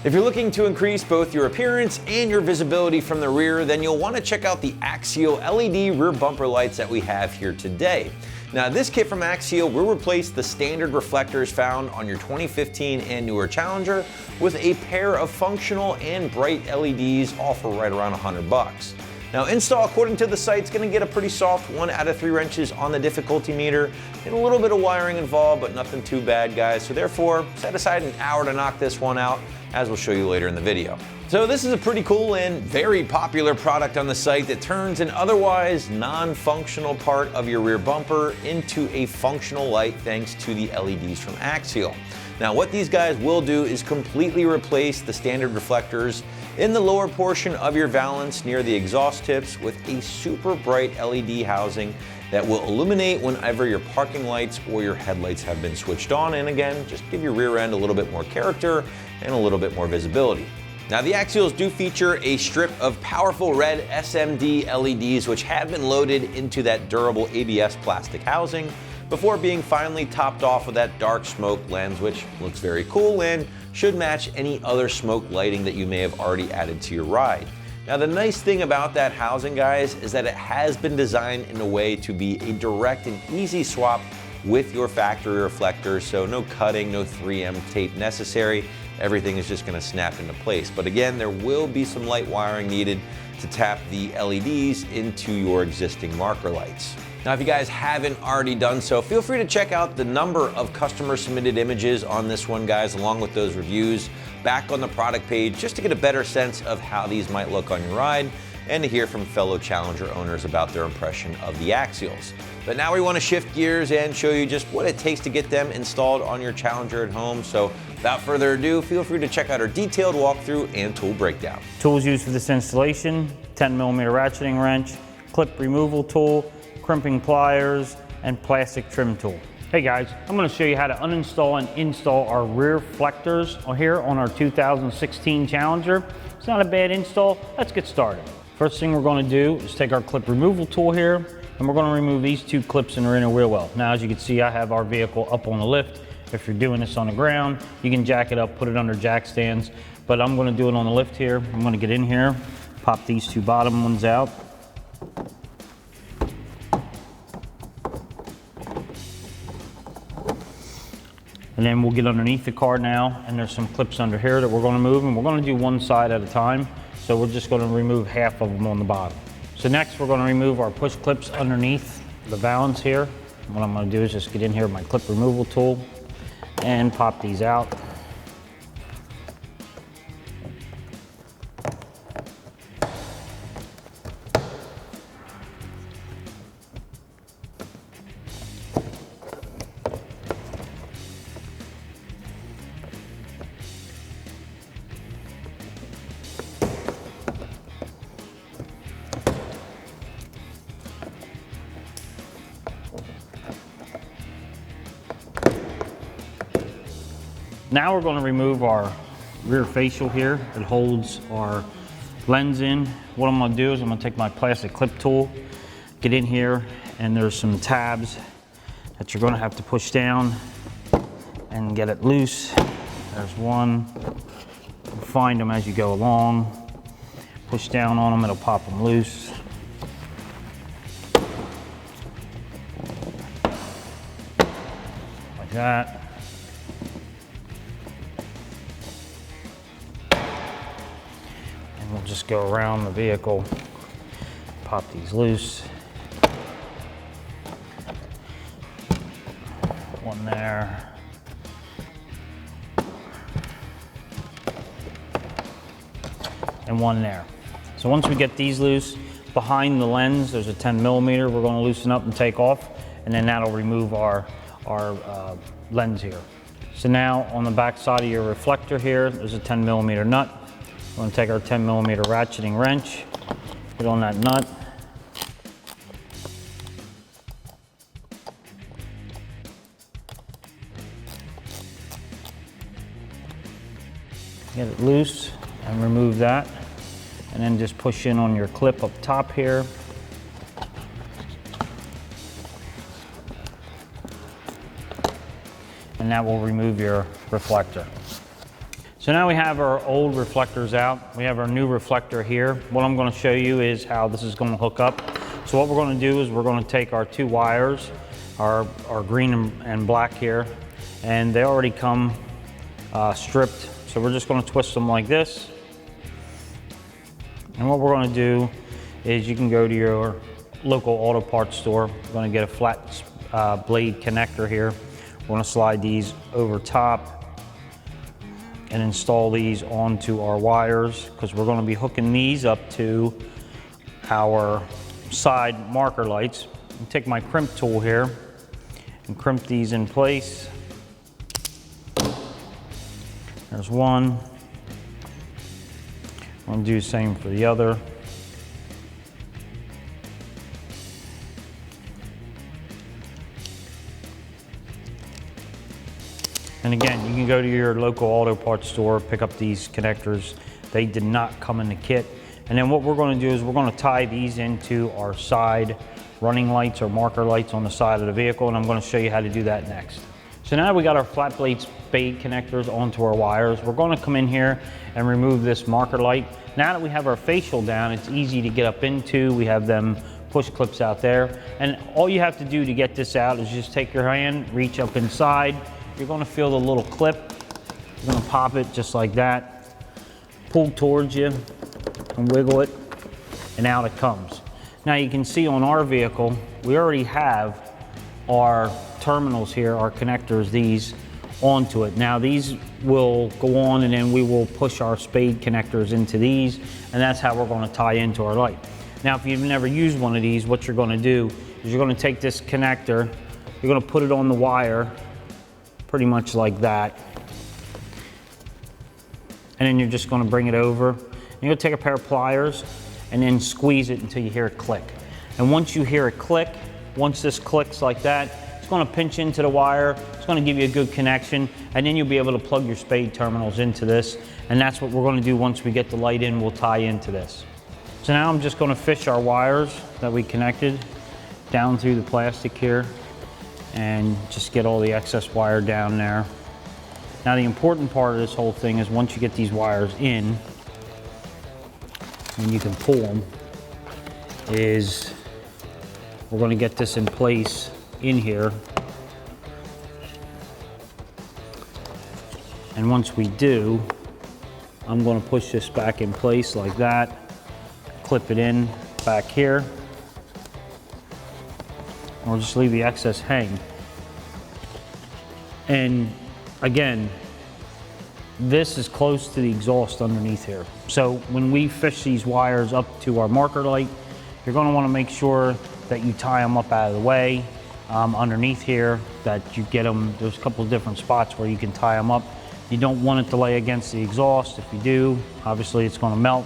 If you're looking to increase both your appearance and your visibility from the rear, then you'll want to check out the Axial LED rear bumper lights that we have here today. Now, this kit from Axial will replace the standard reflectors found on your 2015 and newer Challenger with a pair of functional and bright LEDs, all for right around $100. Now, install according to the site is going to get a pretty soft 1 out of 3 wrenches on the difficulty meter and a little bit of wiring involved, but nothing too bad, guys. So therefore, set aside an hour to knock this one out, as we'll show you later in the video. So this is a pretty cool and very popular product on the site that turns an otherwise non-functional part of your rear bumper into a functional light thanks to the LEDs from Axial. Now, what these guys will do is completely replace the standard reflectors in the lower portion of your valance near the exhaust tips with a super bright LED housing that will illuminate whenever your parking lights or your headlights have been switched on, and again, just give your rear end a little bit more character and a little bit more visibility. Now, the Axials do feature a strip of powerful red SMD LEDs which have been loaded into that durable ABS plastic housing before being finally topped off with that dark smoke lens, which looks very cool and should match any other smoke lighting that you may have already added to your ride. Now, the nice thing about that housing, guys, is that it has been designed in a way to be a direct and easy swap with your factory reflectors, so no cutting, no 3M tape necessary. Everything is just gonna snap into place. But again, there will be some light wiring needed to tap the LEDs into your existing marker lights. Now, if you guys haven't already done so, feel free to check out the number of customer submitted images on this one, guys, along with those reviews back on the product page, just to get a better sense of how these might look on your ride and to hear from fellow Challenger owners about their impression of the Axials. But now we want to shift gears and show you just what it takes to get them installed on your Challenger at home. So without further ado, feel free to check out our detailed walkthrough and tool breakdown. Tools used for this installation: 10mm ratcheting wrench, clip removal tool, crimping pliers, and plastic trim tool. Hey guys, I'm going to show you how to uninstall and install our rear reflectors here on our 2016 Challenger. It's not a bad install. Let's get started. First thing we're going to do is take our clip removal tool here, and we're going to remove these 2 clips in the inner wheel well. Now, as you can see, I have our vehicle up on the lift. If you're doing this on the ground, you can jack it up, put it under jack stands, but I'm going to do it on the lift here. I'm going to get in here, pop these 2 bottom ones out. And then we'll get underneath the car now, and there's some clips under here that we're going to move, and we're going to do one side at a time. So we're just going to remove half of them on the bottom. So next we're going to remove our push clips underneath the valance here. What I'm going to do is just get in here with my clip removal tool and pop these out. Now we're going to remove our rear facial here that holds our lens in. What I'm going to do is I'm going to take my plastic clip tool, get in here, and there's some tabs that you're going to have to push down and get it loose. There's one. Find them as you go along. Push down on them, it'll pop them loose. Like that. We'll just go around the vehicle, pop these loose. One there. And one there. So once we get these loose, behind the lens there's a 10mm we're going to loosen up and take off, and then that'll remove our lens here. So now on the back side of your reflector here, there's a 10mm nut. We're going to take our 10mm ratcheting wrench, put on that nut. Get it loose and remove that. And then just push in on your clip up top here. And that will remove your reflector. So now we have our old reflectors out. We have our new reflector here. What I'm going to show you is how this is going to hook up. So what we're going to do is we're going to take our two wires, our green and black here, and they already come stripped. So we're just going to twist them like this. And what we're going to do is you can go to your local auto parts store. We're going to get a flat blade connector here. We're going to slide these over top and install these onto our wires, because we're going to be hooking these up to our side marker lights. I'll take my crimp tool here and crimp these in place. There's one. I'm going to do the same for the other. And again, you can go to your local auto parts store, pick up these connectors. They did not come in the kit. And then what we're going to do is we're going to tie these into our side running lights or marker lights on the side of the vehicle, and I'm going to show you how to do that next. So now we got our flat blade spade connectors onto our wires. We're going to come in here and remove this marker light. Now that we have our facial down, it's easy to get up into. We have them push clips out there. And all you have to do to get this out is just take your hand, reach up inside. You're going to feel the little clip. You're going to pop it just like that, pull towards you and wiggle it, and out it comes. Now you can see on our vehicle, we already have our terminals here, our connectors, these onto it. Now these will go on, and then we will push our spade connectors into these, and that's how we're going to tie into our light. Now if you've never used one of these, what you're going to do is you're going to take this connector, you're going to put it on the wire pretty much like that, and then you're just going to bring it over. You're going to take a pair of pliers and then squeeze it until you hear it click. And once you hear it click, once this clicks like that, it's going to pinch into the wire, it's going to give you a good connection, and then you'll be able to plug your spade terminals into this. And that's what we're going to do once we get the light in. We'll tie into this. So now I'm just going to fish our wires that we connected down through the plastic here and just get all the excess wire down there. Now the important part of this whole thing is once you get these wires in, and you can pull them, is we're going to get this in place in here. And once we do, I'm going to push this back in place like that, clip it in back here, or just leave the excess hang. And again, this is close to the exhaust underneath here. So when we fish these wires up to our marker light, you're going to want to make sure that you tie them up out of the way underneath here, that you get them. There's a couple of different spots where you can tie them up. You don't want it to lay against the exhaust. If you do, obviously it's going to melt.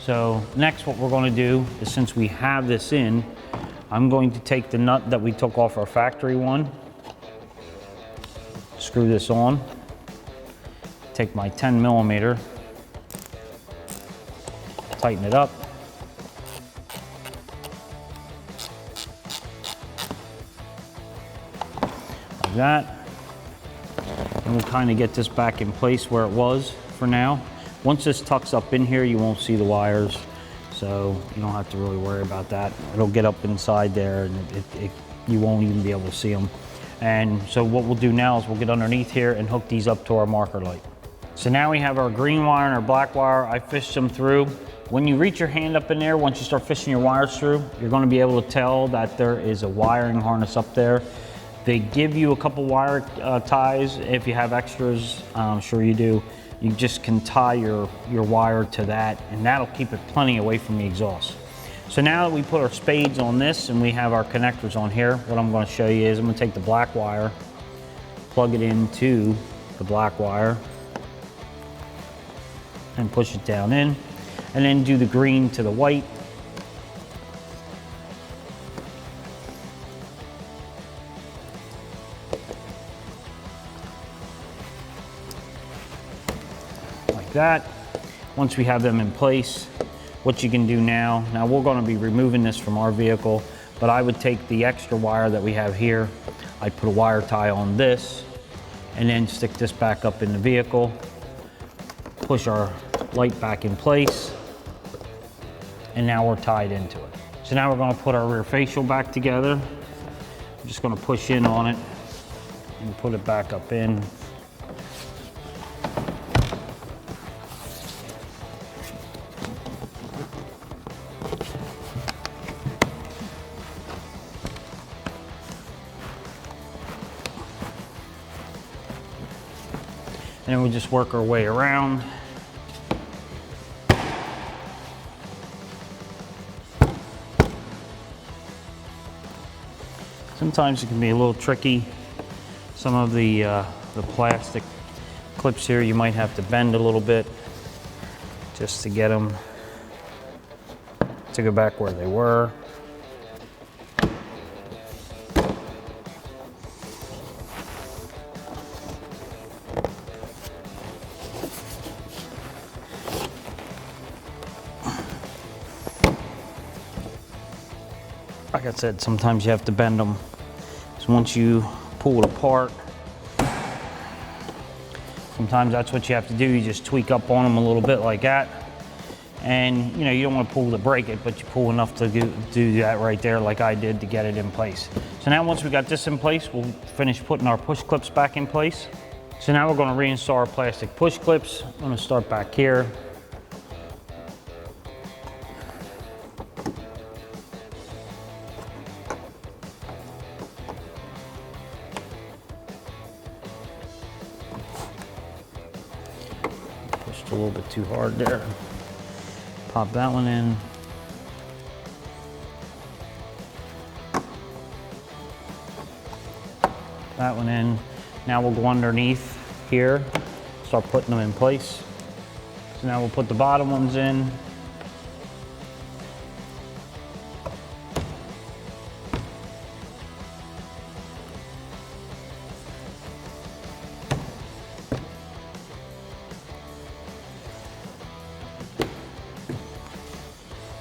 So next what we're going to do is, since we have this in, I'm going to take the nut that we took off our factory one, screw this on, take my 10mm, tighten it up, like that, and we'll kind of get this back in place where it was for now. Once this tucks up in here, you won't see the wires, so you don't have to really worry about that. It'll get up inside there, and you won't even be able to see them. And so what we'll do now is we'll get underneath here and hook these up to our marker light. So now we have our green wire and our black wire. I fished them through. When you reach your hand up in there, once you start fishing your wires through, you're going to be able to tell that there is a wiring harness up there. They give you a couple wire ties if you have extras. I'm sure you do. You just can tie your wire to that, and that'll keep it plenty away from the exhaust. So now that we put our spades on this and we have our connectors on here, what I'm going to show you is I'm going to take the black wire, plug it into the black wire, and push it down in, and then do the green to the white. Like that. Once we have them in place, what you can do now we're going to be removing this from our vehicle, but I would take the extra wire that we have here, I'd put a wire tie on this, and then stick this back up in the vehicle, push our light back in place, and now we're tied into it. So now we're going to put our rear facial back together. I'm just going to push in on it and put it back up in. And then we just work our way around. Sometimes it can be a little tricky. Some of the plastic clips here, you might have to bend a little bit just to get them to go back where they were. Like I said, sometimes you have to bend them. So once you pull it apart, sometimes that's what you have to do. You just tweak up on them a little bit like that. And you know, you don't want to pull to break it, but you pull enough to do that right there like I did to get it in place. So now once we got this in place, we'll finish putting our push clips back in place. So now we're going to reinstall our plastic push clips. I'm going to start back here. A little bit too hard there. Pop that one in. That one in. Now we'll go underneath here, start putting them in place. So now we'll put the bottom ones in.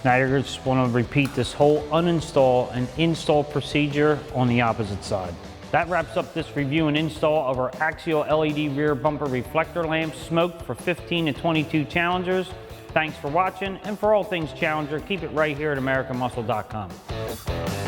Now you're just want to repeat this whole uninstall and install procedure on the opposite side. That wraps up this review and install of our Axial LED rear bumper reflector lamp smoked for 15 to 22 challengers. Thanks for watching, and for all things Challenger, keep it right here at AmericanMuscle.com.